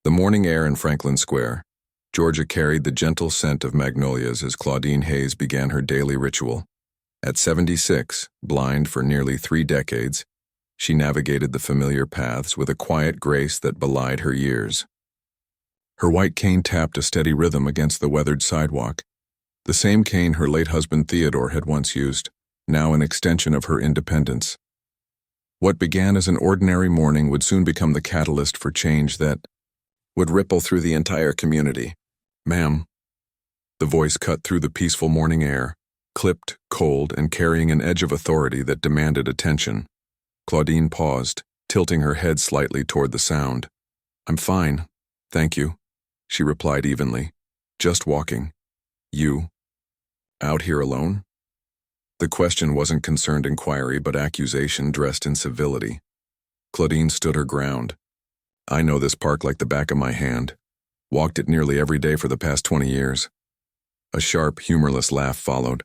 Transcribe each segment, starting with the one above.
The morning air in Franklin Square, Georgia carried the gentle scent of magnolias as Claudine Hayes began her daily ritual. At 76, blind for nearly 3 decades, she navigated the familiar paths with a quiet grace that belied her years. Her white cane tapped a steady rhythm against the weathered sidewalk, the same cane her late husband Theodore had once used, now an extension of her independence. What began as an ordinary morning would soon become the catalyst for change that would ripple through the entire community. "Ma'am." The voice cut through the peaceful morning air, clipped, cold, and carrying an edge of authority that demanded attention. Claudine paused, tilting her head slightly toward the sound. "I'm fine, thank you," she replied evenly. "Just walking." "You? Out here alone?" The question wasn't concerned inquiry but accusation dressed in civility. Claudine stood her ground. "I know this park like the back of my hand. Walked it nearly every day for the past 20 years. A sharp, humorless laugh followed.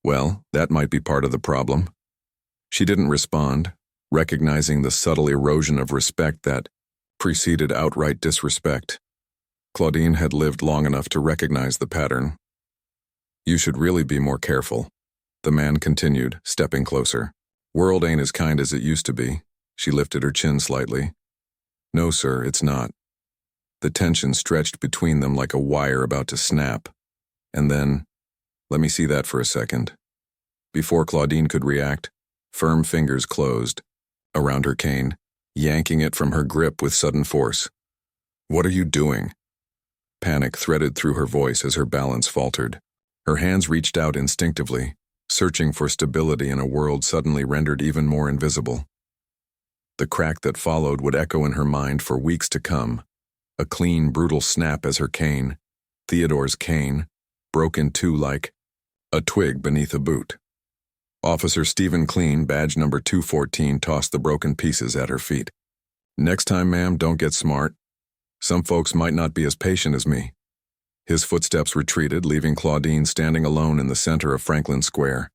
"Well, that might be part of the problem." She didn't respond, recognizing the subtle erosion of respect that preceded outright disrespect. Claudine had lived long enough to recognize the pattern. "You should really be more careful," the man continued, stepping closer. "World ain't as kind as it used to be." She lifted her chin slightly. "No, sir, it's not." The tension stretched between them like a wire about to snap. And then, "Let me see that for a second." Before Claudine could react, firm fingers closed around her cane, yanking it from her grip with sudden force. "What are you doing?" Panic threaded through her voice as her balance faltered. Her hands reached out instinctively, searching for stability in a world suddenly rendered even more invisible. The crack that followed would echo in her mind for weeks to come. A clean, brutal snap as her cane, Theodore's cane, broke in two like a twig beneath a boot. Officer Stephen Clean, badge number 214, tossed the broken pieces at her feet. "Next time, ma'am, don't get smart. Some folks might not be as patient as me." His footsteps retreated, leaving Claudine standing alone in the center of Franklin Square.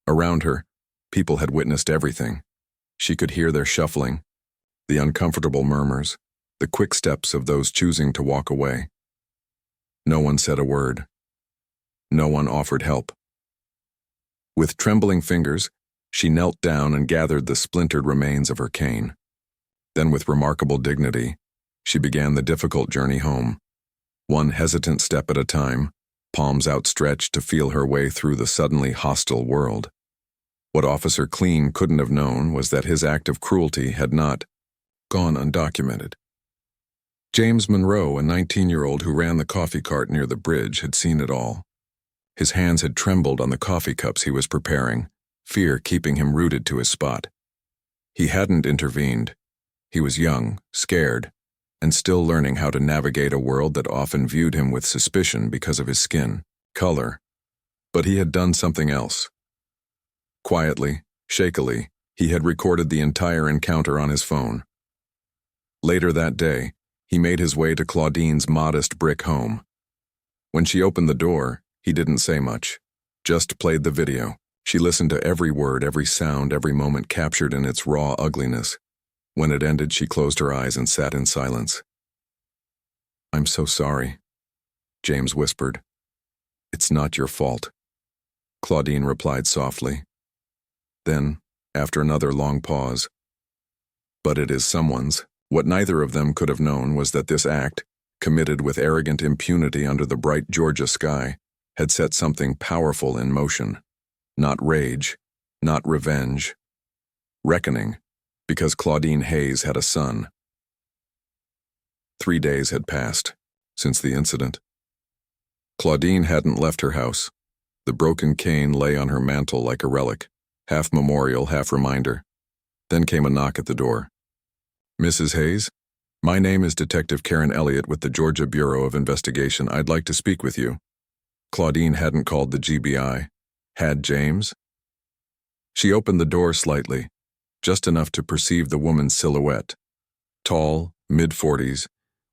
Around her, people had witnessed everything. She could hear their shuffling, the uncomfortable murmurs, the quick steps of those choosing to walk away. No one said a word. No one offered help. With trembling fingers, she knelt down and gathered the splintered remains of her cane. Then, with remarkable dignity, she began the difficult journey home. One hesitant step at a time, palms outstretched to feel her way through the suddenly hostile world. What Officer Clean couldn't have known was that his act of cruelty had not gone undocumented. James Monroe, a 19-year-old who ran the coffee cart near the bridge, had seen it all. His hands had trembled on the coffee cups he was preparing, fear keeping him rooted to his spot. He hadn't intervened. He was young, scared, and still learning how to navigate a world that often viewed him with suspicion because of his skin, color. But he had done something else. Quietly, shakily, he had recorded the entire encounter on his phone. Later that day, he made his way to Claudine's modest brick home. When she opened the door, he didn't say much, just played the video. She listened to every word, every sound, every moment captured in its raw ugliness. When it ended, she closed her eyes and sat in silence. "I'm so sorry," James whispered. "It's not your fault," Claudine replied softly. Then, after another long pause, "But it is someone's." What neither of them could have known was that this act, committed with arrogant impunity under the bright Georgia sky, had set something powerful in motion. Not rage, not revenge. Reckoning, because Claudine Hayes had a son. 3 days had passed since the incident. Claudine hadn't left her house. The broken cane lay on her mantel like a relic, half memorial, half reminder. Then came a knock at the door. "Mrs. Hayes? My name is Detective Karen Elliott with the Georgia Bureau of Investigation. I'd like to speak with you." Claudine hadn't called the GBI. Had James? She opened the door slightly, just enough to perceive the woman's silhouette. Tall, mid-40s,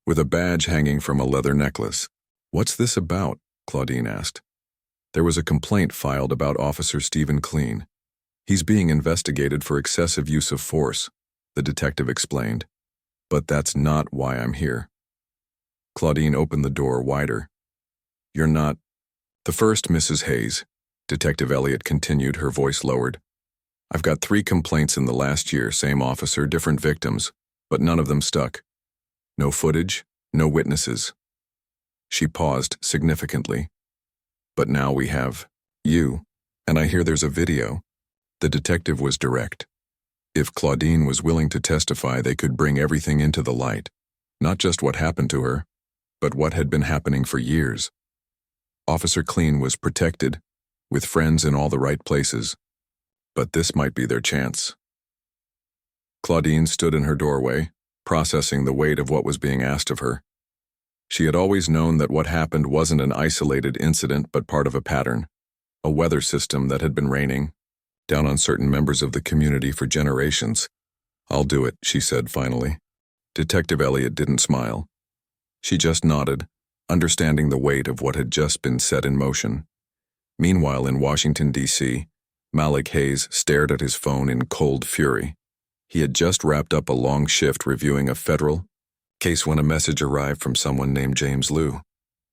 with a badge hanging from a leather necklace. "What's this about?" Claudine asked. "There was a complaint filed about Officer Stephen Clean. He's being investigated for excessive use of force," the detective explained. But that's not why I'm here. Claudine opened the door wider. You're not the first Mrs. Hayes, Detective Elliott continued, her voice lowered. I've got 3 complaints in the last year, same officer, different victims, but none of them stuck. No footage, no witnesses. She paused significantly. But now we have you, and I hear there's a video. The detective was direct. If Claudine was willing to testify, they could bring everything into the light, not just what happened to her, but what had been happening for years. Officer Clean was protected, with friends in all the right places, but this might be their chance. Claudine stood in her doorway, processing the weight of what was being asked of her. She had always known that what happened wasn't an isolated incident but part of a pattern, a weather system that had been raining down on certain members of the community for generations. I'll do it, she said finally. Detective Elliott didn't smile. She just nodded, understanding the weight of what had just been set in motion. Meanwhile, in Washington, D.C., Malik Hayes stared at his phone in cold fury. He had just wrapped up a long shift reviewing a federal case when a message arrived from someone named James Liu.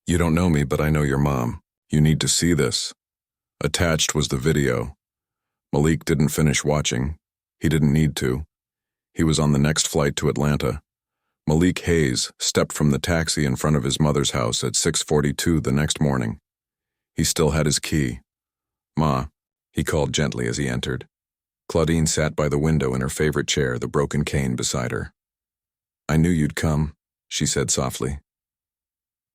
You don't know me, but I know your mom. You need to see this. Attached was the video. Malik didn't finish watching. He didn't need to. He was on the next flight to Atlanta. Malik Hayes stepped from the taxi in front of his mother's house at 6:42 the next morning. He still had his key. Ma, he called gently as he entered. Claudine sat by the window in her favorite chair, the broken cane beside her. I knew you'd come, she said softly.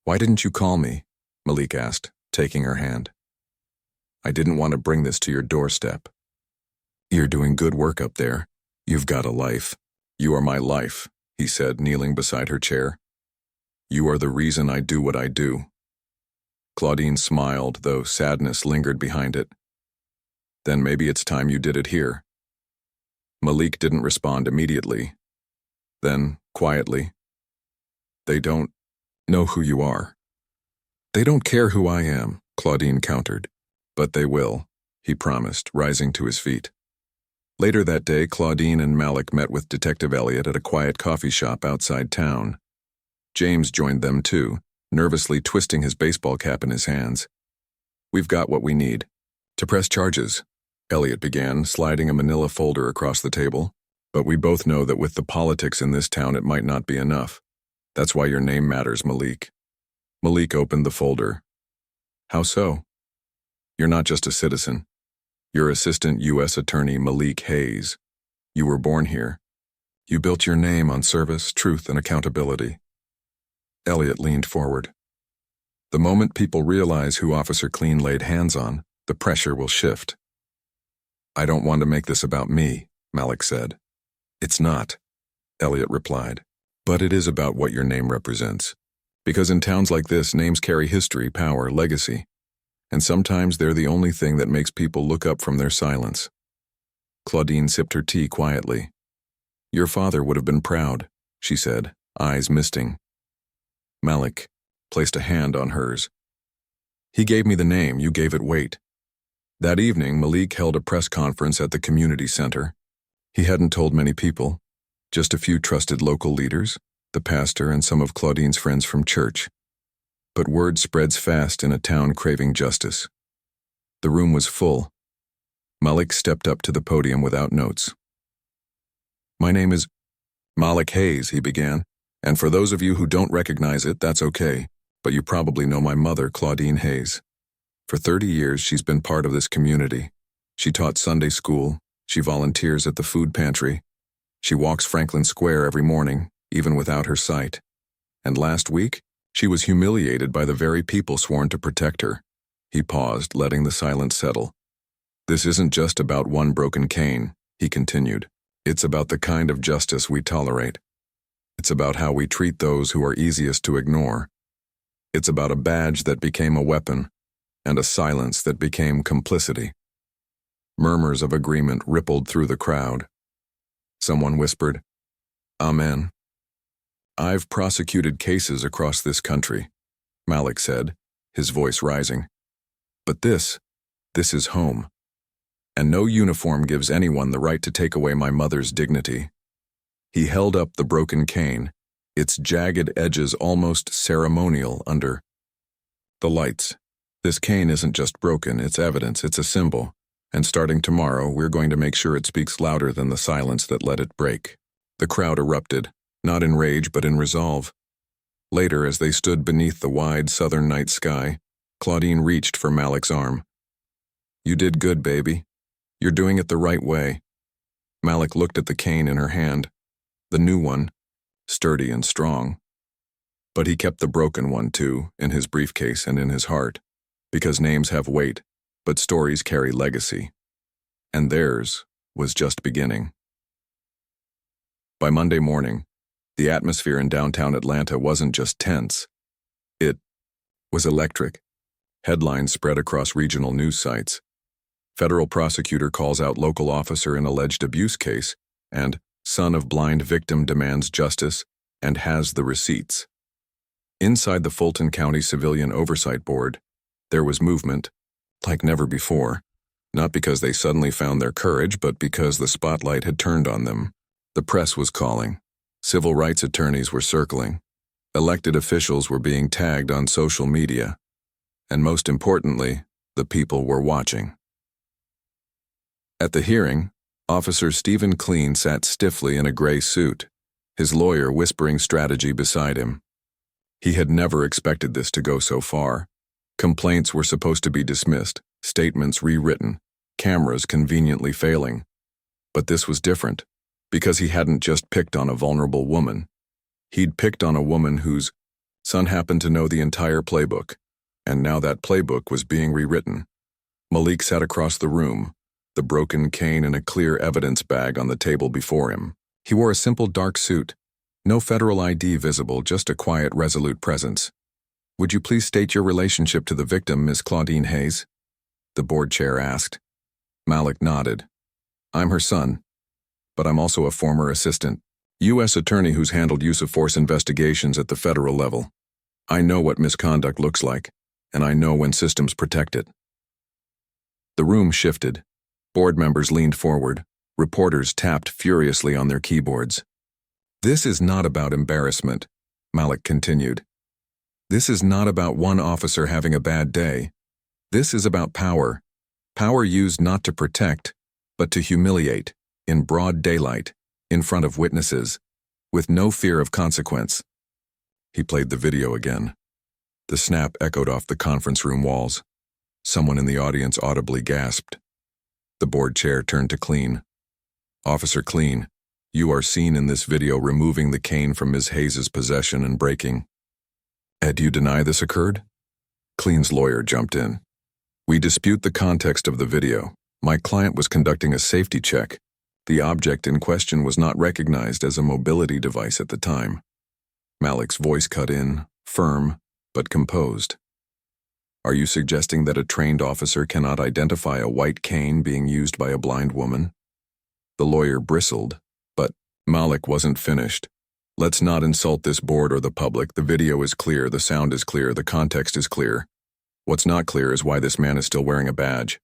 Why didn't you call me? Malik asked, taking her hand. I didn't want to bring this to your doorstep. You're doing good work up there. You've got a life. You are my life, he said, kneeling beside her chair. You are the reason I do what I do. Claudine smiled, though sadness lingered behind it. Then maybe it's time you did it here. Malik didn't respond immediately. Then, quietly, they don't know who you are. They don't care who I am, Claudine countered. But they will, he promised, rising to his feet. Later that day, Claudine and Malik met with Detective Elliott at a quiet coffee shop outside town. James joined them too, nervously twisting his baseball cap in his hands. We've got what we need. To press charges, Elliott began, sliding a manila folder across the table. But we both know that with the politics in this town, it might not be enough. That's why your name matters, Malik. Malik opened the folder. How so? You're not just a citizen. You're Assistant U.S. Attorney Malik Hayes. You were born here. You built your name on service, truth, and accountability. Elliott leaned forward. The moment people realize who Officer Clean laid hands on, the pressure will shift. I don't want to make this about me, Malik said. It's not, Elliott replied. But it is about what your name represents. Because in towns like this, names carry history, power, legacy. And sometimes they're the only thing that makes people look up from their silence. Claudine sipped her tea quietly. Your father would have been proud, she said, eyes misting. Malik placed a hand on hers. He gave me the name, you gave it weight. That evening, Malik held a press conference at the community center. He hadn't told many people, just a few trusted local leaders, the pastor and some of Claudine's friends from church. But word spreads fast in a town craving justice. The room was full. Malik stepped up to the podium without notes. My name is Malik Hayes, he began, and for those of you who don't recognize it, that's okay, but you probably know my mother, Claudine Hayes. For 30 years, she's been part of this community. She taught Sunday school, she volunteers at the food pantry, she walks Franklin Square every morning, even without her sight. And last week, she was humiliated by the very people sworn to protect her. He paused, letting the silence settle. This isn't just about one broken cane, he continued. It's about the kind of justice we tolerate. It's about how we treat those who are easiest to ignore. It's about a badge that became a weapon, and a silence that became complicity. Murmurs of agreement rippled through the crowd. Someone whispered, Amen. I've prosecuted cases across this country, Malik said, his voice rising. But this is home. And no uniform gives anyone the right to take away my mother's dignity. He held up the broken cane, its jagged edges almost ceremonial under the lights. This cane isn't just broken, it's evidence, it's a symbol. And starting tomorrow, we're going to make sure it speaks louder than the silence that let it break. The crowd erupted, not in rage but in resolve. Later, as they stood beneath the wide southern night sky, Claudine reached for Malik's arm. "You did good, baby. You're doing it the right way." Malik looked at the cane in her hand, the new one, sturdy and strong. But he kept the broken one too, in his briefcase and in his heart, because names have weight, but stories carry legacy. And theirs was just beginning. By Monday morning, the atmosphere in downtown Atlanta wasn't just tense. It was electric. Headlines spread across regional news sites. Federal prosecutor calls out local officer in alleged abuse case, and son of blind victim demands justice and has the receipts. Inside the Fulton County Civilian Oversight Board, there was movement, like never before, not because they suddenly found their courage, but because the spotlight had turned on them. The press was calling. Civil rights attorneys were circling. Elected officials were being tagged on social media. And most importantly, the people were watching. At the hearing, Officer Stephen Clean sat stiffly in a gray suit, his lawyer whispering strategy beside him. He had never expected this to go so far. Complaints were supposed to be dismissed, statements rewritten, cameras conveniently failing. But this was different, because he hadn't just picked on a vulnerable woman. He'd picked on a woman whose son happened to know the entire playbook, and now that playbook was being rewritten. Malik sat across the room, the broken cane in a clear evidence bag on the table before him. He wore a simple dark suit, no federal ID visible, just a quiet, resolute presence. "Would you please state your relationship to the victim, Miss Claudine Hayes?" the board chair asked. Malik nodded. "I'm her son, but I'm also a former assistant U.S. attorney who's handled use of force investigations at the federal level. I know what misconduct looks like, and I know when systems protect it." The room shifted. Board members leaned forward. Reporters tapped furiously on their keyboards. "This is not about embarrassment," Malik continued. "This is not about one officer having a bad day. This is about power. Power used not to protect, but to humiliate, in broad daylight, in front of witnesses, with no fear of consequence." He played the video again. The snap echoed off the conference room walls. Someone in the audience audibly gasped. The board chair turned to Clean. "Officer Clean, you are seen in this video removing the cane from Ms. Hayes' possession and breaking." "Do you deny this occurred?" Clean's lawyer jumped in. "We dispute the context of the video. My client was conducting a safety check. The object in question was not recognized as a mobility device at the time." Malik's voice cut in, firm, but composed. "Are you suggesting that a trained officer cannot identify a white cane being used by a blind woman?" The lawyer bristled, but Malik wasn't finished. "Let's not insult this board or the public. The video is clear, the sound is clear, the context is clear. What's not clear is why this man is still wearing a badge."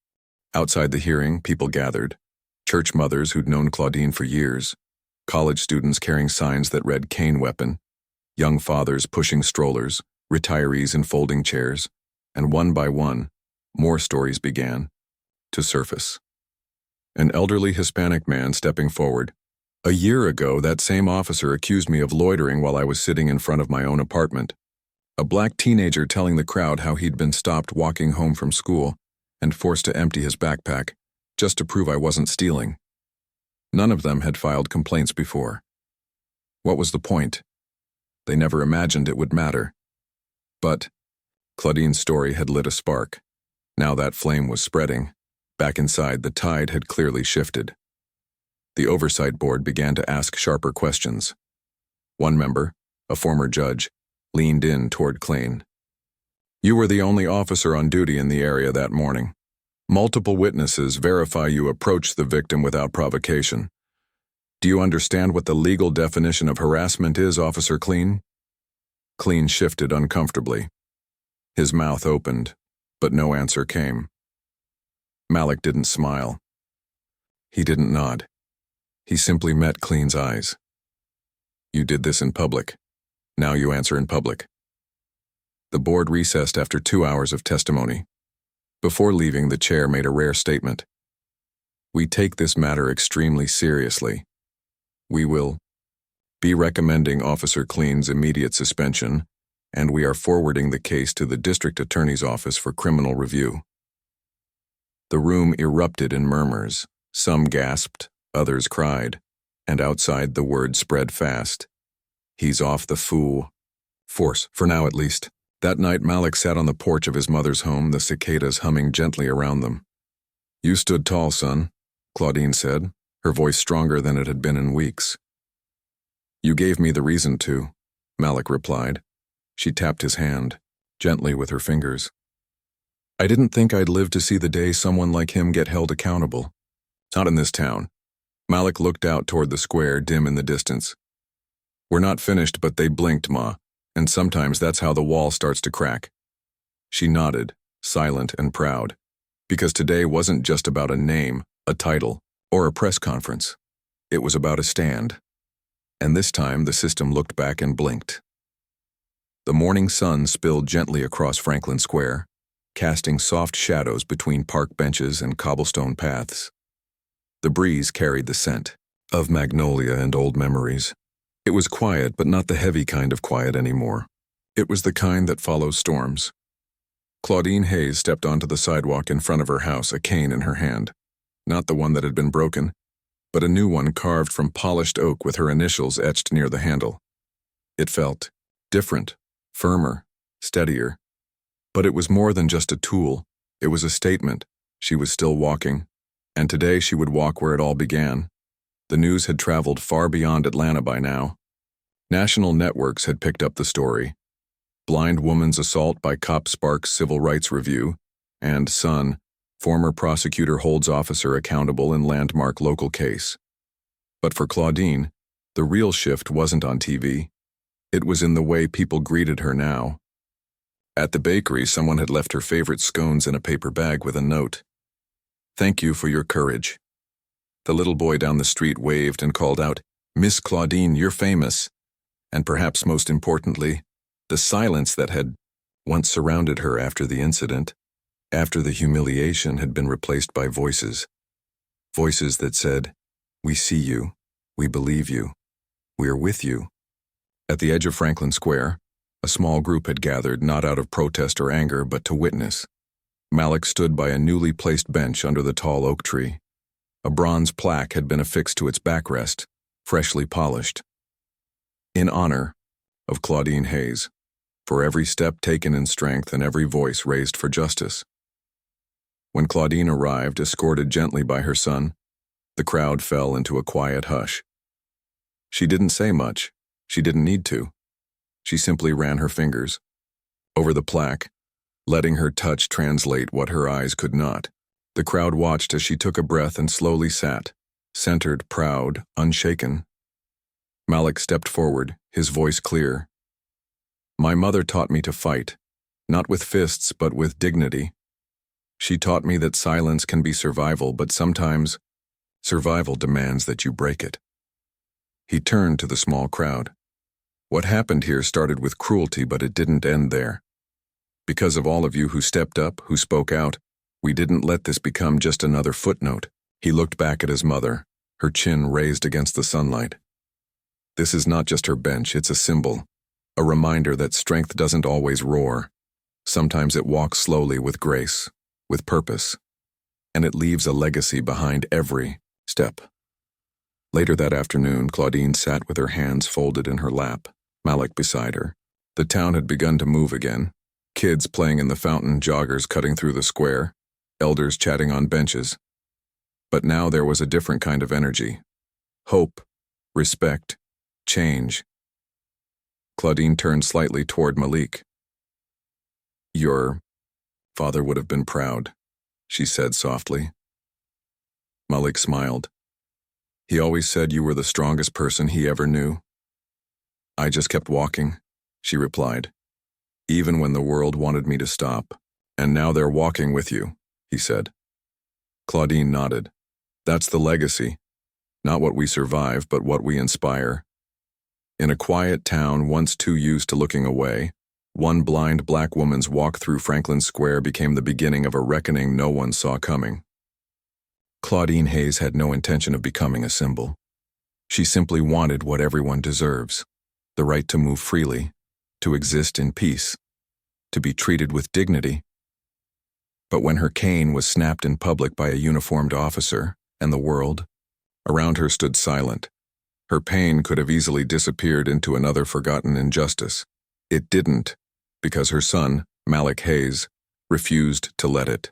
Outside the hearing, people gathered. Church mothers who'd known Claudine for years, college students carrying signs that read "cane weapon," young fathers pushing strollers, retirees in folding chairs, and one by one, more stories began to surface. An elderly Hispanic man stepping forward. "A year ago, that same officer accused me of loitering while I was sitting in front of my own apartment." A black teenager telling the crowd how he'd been stopped walking home from school and forced to empty his backpack, just to prove I wasn't stealing. None of them had filed complaints before. What was the point? They never imagined it would matter. But Claudine's story had lit a spark. Now that flame was spreading. Back inside, the tide had clearly shifted. The oversight board began to ask sharper questions. One member, a former judge, leaned in toward Clean. "You were the only officer on duty in the area that morning. Multiple witnesses verify you approached the victim without provocation. Do you understand what the legal definition of harassment is, Officer Clean?" Clean shifted uncomfortably. His mouth opened, but no answer came. Malik didn't smile. He didn't nod. He simply met Clean's eyes. You did this in public. Now you answer in public. The board recessed after 2 hours of testimony. Before leaving, the chair made a rare statement. We take this matter extremely seriously. We will be recommending Officer Clean's immediate suspension, and we are forwarding the case to the District Attorney's Office for criminal review. The room erupted in murmurs. Some gasped, others cried, and outside the word spread fast. He's off the force, for now at least. That night, Malik sat on the porch of his mother's home, the cicadas humming gently around them. You stood tall, son, Claudine said, her voice stronger than it had been in weeks. You gave me the reason to, Malik replied. She tapped his hand, gently with her fingers. I didn't think I'd live to see the day someone like him get held accountable. Not in this town. Malik looked out toward the square, dim in the distance. We're not finished, but they blinked, Ma, and sometimes that's how the wall starts to crack. She nodded, silent and proud, because today wasn't just about a name, a title, or a press conference. It was about a stand. And this time the system looked back and blinked. The morning sun spilled gently across Franklin Square, casting soft shadows between park benches and cobblestone paths. The breeze carried the scent of magnolia and old memories. It was quiet, but not the heavy kind of quiet anymore. It was the kind that follows storms. Claudine Hayes stepped onto the sidewalk in front of her house, a cane in her hand. Not the one that had been broken, but a new one carved from polished oak with her initials etched near the handle. It felt different, firmer, steadier. But it was more than just a tool. It was a statement. She was still walking. And today she would walk where it all began. The news had traveled far beyond Atlanta by now. National networks had picked up the story. Blind woman's assault by cop sparks civil rights review, and son, former prosecutor holds officer accountable in landmark local case. But for Claudine, the real shift wasn't on TV. It was in the way people greeted her now. At the bakery, someone had left her favorite scones in a paper bag with a note. Thank you for your courage. The little boy down the street waved and called out, Miss Claudine, you're famous. And perhaps most importantly, the silence that had once surrounded her after the incident, after the humiliation, had been replaced by voices. Voices that said, we see you, we believe you, we are with you. At the edge of Franklin Square, a small group had gathered, not out of protest or anger, but to witness. Malik stood by a newly placed bench under the tall oak tree. A bronze plaque had been affixed to its backrest, freshly polished. In honor of Claudine Hayes, for every step taken in strength and every voice raised for justice. When Claudine arrived, escorted gently by her son, the crowd fell into a quiet hush. She didn't say much. She didn't need to. She simply ran her fingers over the plaque, letting her touch translate what her eyes could not. The crowd watched as she took a breath and slowly sat, centered, proud, unshaken. Malik stepped forward, his voice clear. My mother taught me to fight, not with fists but with dignity. She taught me that silence can be survival, but sometimes survival demands that you break it. He turned to the small crowd. What happened here started with cruelty, but it didn't end there. Because of all of you who stepped up, who spoke out, we didn't let this become just another footnote. He looked back at his mother, her chin raised against the sunlight. This is not just her bench, it's a symbol, a reminder that strength doesn't always roar. Sometimes it walks slowly with grace, with purpose, and it leaves a legacy behind every step. Later that afternoon, Claudine sat with her hands folded in her lap, Malik beside her. The town had begun to move again. Kids playing in the fountain, joggers cutting through the square, elders chatting on benches. But now there was a different kind of energy. Hope, respect, change. Claudine turned slightly toward Malik. Your father would have been proud, she said softly. Malik smiled. He always said you were the strongest person he ever knew. I just kept walking, she replied, even when the world wanted me to stop. And now they're walking with you, he said. Claudine nodded. That's the legacy. Not what we survive, but what we inspire. In a quiet town once too used to looking away, one blind black woman's walk through Franklin Square became the beginning of a reckoning no one saw coming. Claudine Hayes had no intention of becoming a symbol. She simply wanted what everyone deserves: the right to move freely, to exist in peace, to be treated with dignity. But when her cane was snapped in public by a uniformed officer, and the world around her stood silent, her pain could have easily disappeared into another forgotten injustice. It didn't, because her son, Malik Hayes, refused to let it.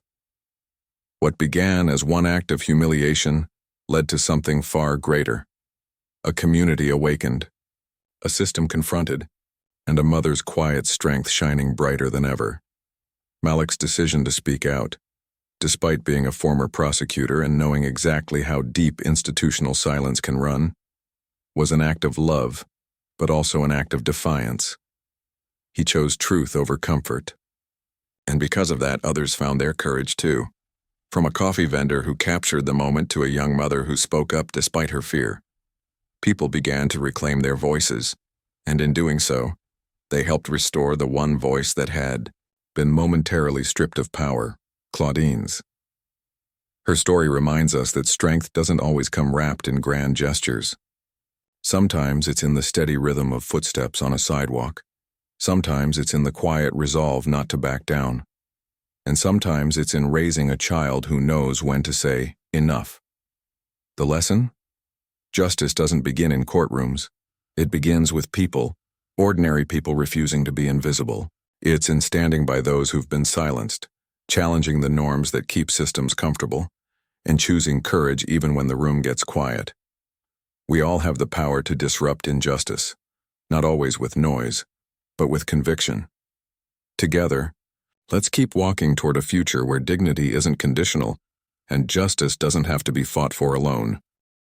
What began as one act of humiliation led to something far greater. A community awakened, a system confronted, and a mother's quiet strength shining brighter than ever. Malik's decision to speak out, despite being a former prosecutor and knowing exactly how deep institutional silence can run, was an act of love, but also an act of defiance. He chose truth over comfort. And because of that, others found their courage too. From a coffee vendor who captured the moment to a young mother who spoke up despite her fear. People began to reclaim their voices, and in doing so, they helped restore the one voice that had been momentarily stripped of power, Claudine's. Her story reminds us that strength doesn't always come wrapped in grand gestures. Sometimes it's in the steady rhythm of footsteps on a sidewalk. Sometimes it's in the quiet resolve not to back down. And sometimes it's in raising a child who knows when to say, enough. The lesson? Justice doesn't begin in courtrooms. It begins with people, ordinary people refusing to be invisible. It's in standing by those who've been silenced, challenging the norms that keep systems comfortable, and choosing courage even when the room gets quiet. We all have the power to disrupt injustice, not always with noise, but with conviction. Together, let's keep walking toward a future where dignity isn't conditional and justice doesn't have to be fought for alone.